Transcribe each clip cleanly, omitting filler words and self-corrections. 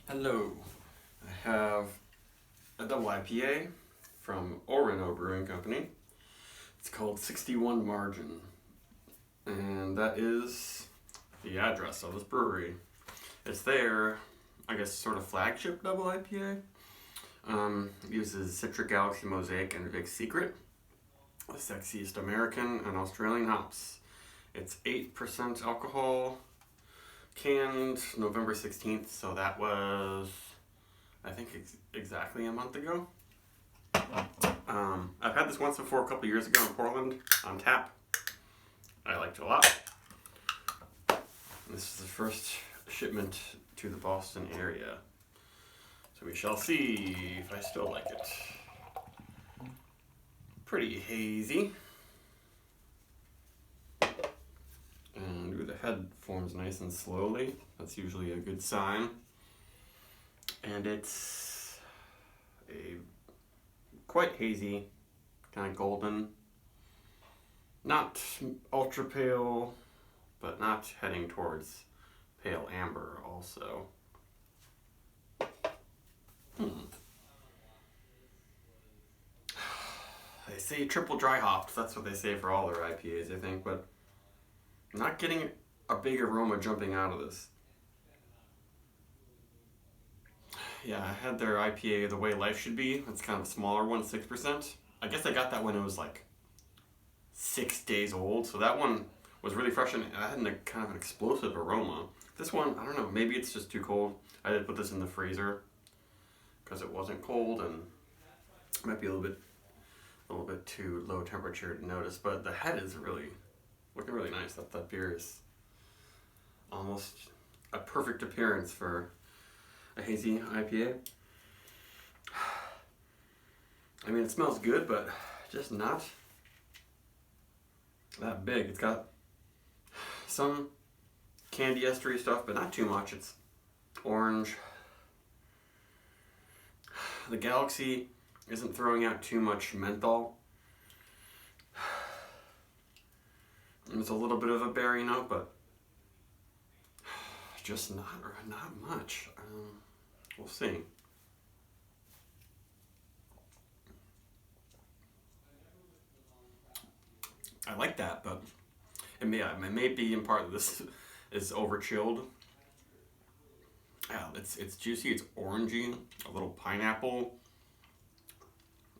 Hello, I have a double IPA from Orono Brewing Company. It's called 61 Margin, and that is the address of this brewery. It's their, I guess, sort of flagship double IPA. It uses Citric Galaxy Mosaic and Big Secret, the sexiest American and Australian hops. It's 8% alcohol, canned November 16th, so that was, I think, exactly a month ago. I've had this once before a couple years ago in Portland on tap. I liked it a lot. This is the first shipment to the Boston area, so we shall see if I still like it. Pretty hazy. And the head forms nice and slowly. That's usually a good sign. And it's a quite hazy, kind of golden. Not ultra pale, but not heading towards pale amber also. They say triple dry hopped. That's what they say for all their IPAs, I think, but I'm not getting a big aroma jumping out of this. Yeah, I had their IPA, The Way Life Should Be. It's kind of a smaller one, 6%. I guess I got that when it was like 6 days old, so that one was really fresh and it had kind of an explosive aroma. This one, I don't know, maybe it's just too cold. I did put this in the freezer because it wasn't cold and it might be a little bit too low temperature to notice, but the head is really looking really nice. That beer is almost a perfect appearance for a hazy IPA. I mean, it smells good, but just not that big. It's got some candy estery stuff, but not too much. It's orange. The Galaxy isn't throwing out too much menthol. There's a little bit of a berry note, but just not much. We'll see. I like that, but it may be in part that this is over chilled. Yeah, it's juicy, it's orangey, a little pineapple.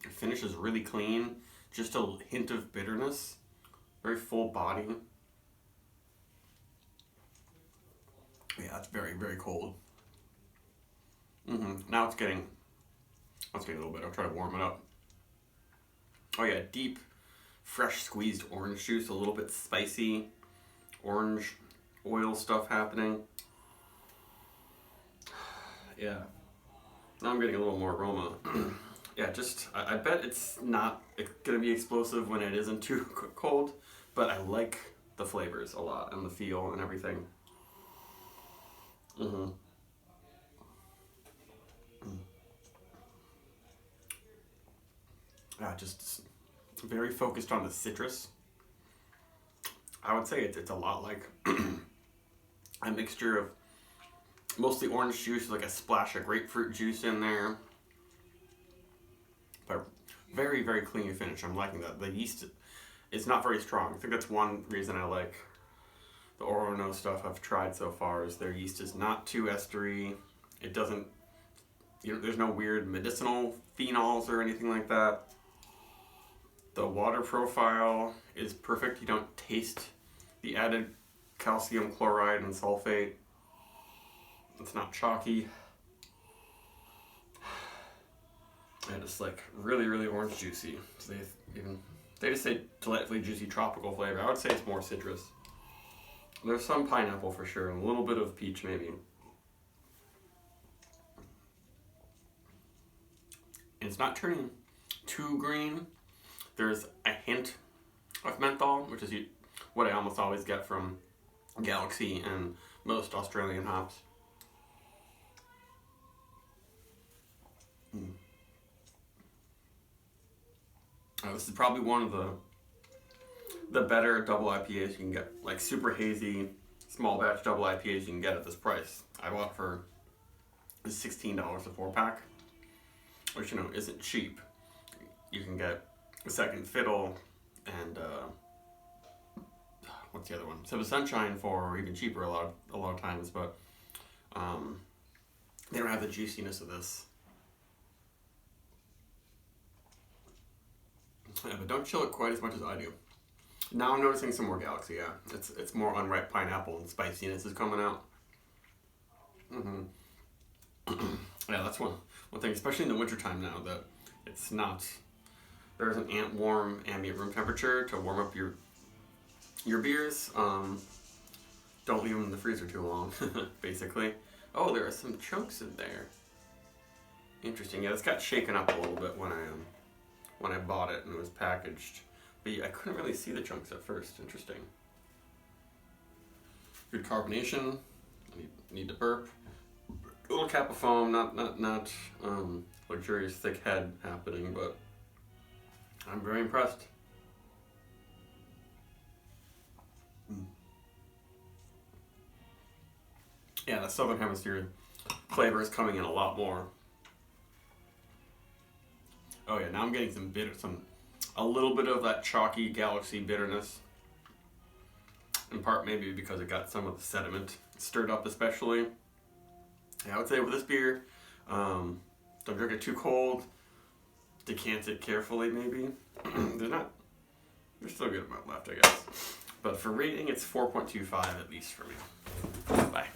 The finish is really clean, just a hint of bitterness, very full body. Yeah, it's very, very cold. Now it's getting a little bit. I'll try to warm it up. Oh yeah, deep, fresh squeezed orange juice, a little bit spicy, orange oil stuff happening. Yeah. Now I'm getting a little more aroma. Yeah, I bet it's not gonna be explosive when it isn't too cold, but I like the flavors a lot and the feel and everything. Yeah, just very focused on the citrus. I would say it's a lot like a mixture of mostly orange juice, like a splash of grapefruit juice in there. But very, very clean finish. I'm liking that. The yeast is not very strong. I think that's one reason I like the Orono stuff I've tried so far, is their yeast is not too estery. It doesn't, there's no weird medicinal phenols or anything like that. The water profile is perfect. You don't taste the added calcium chloride and sulfate. It's not chalky. And it's like really, really orange juicy. So they just say delightfully juicy tropical flavor. I would say it's more citrus. There's some pineapple for sure, and a little bit of peach maybe. It's not turning too green. There's a hint of menthol, which is what I almost always get from Galaxy and most Australian hops. This is probably one of the better double IPAs you can get, like super hazy, small batch double IPAs you can get at this price. I bought for is $16 a 4-pack, which, you know, isn't cheap. You can get a second fiddle and what's the other one? Sip of Sunshine for even cheaper a lot of times, but they don't have the juiciness of this. Yeah, but don't chill it quite as much as I do. Now I'm noticing some more Galaxy. Yeah, it's more unripe pineapple and spiciness is coming out. Yeah, that's one thing, especially in the wintertime now, that it's not, there isn't warm ambient room temperature to warm up your beers. Don't leave them in the freezer too long, basically. Oh, there are some chunks in there. Interesting. Yeah, this got shaken up a little bit when I bought it and it was packaged. But yeah, I couldn't really see the chunks at first. Interesting. Good carbonation. I need to burp. A little cap of foam, not luxurious thick head happening, but I'm very impressed. Yeah, the Southern Hemisphere flavor is coming in a lot more. Oh yeah, now I'm getting a little bit of that chalky Galaxy bitterness. In part maybe because it got some of the sediment stirred up especially. Yeah, I would say with this beer, don't drink it too cold. Decant it carefully maybe. There's still a good amount left, I guess. But for rating, it's 4.25 at least for me. Bye.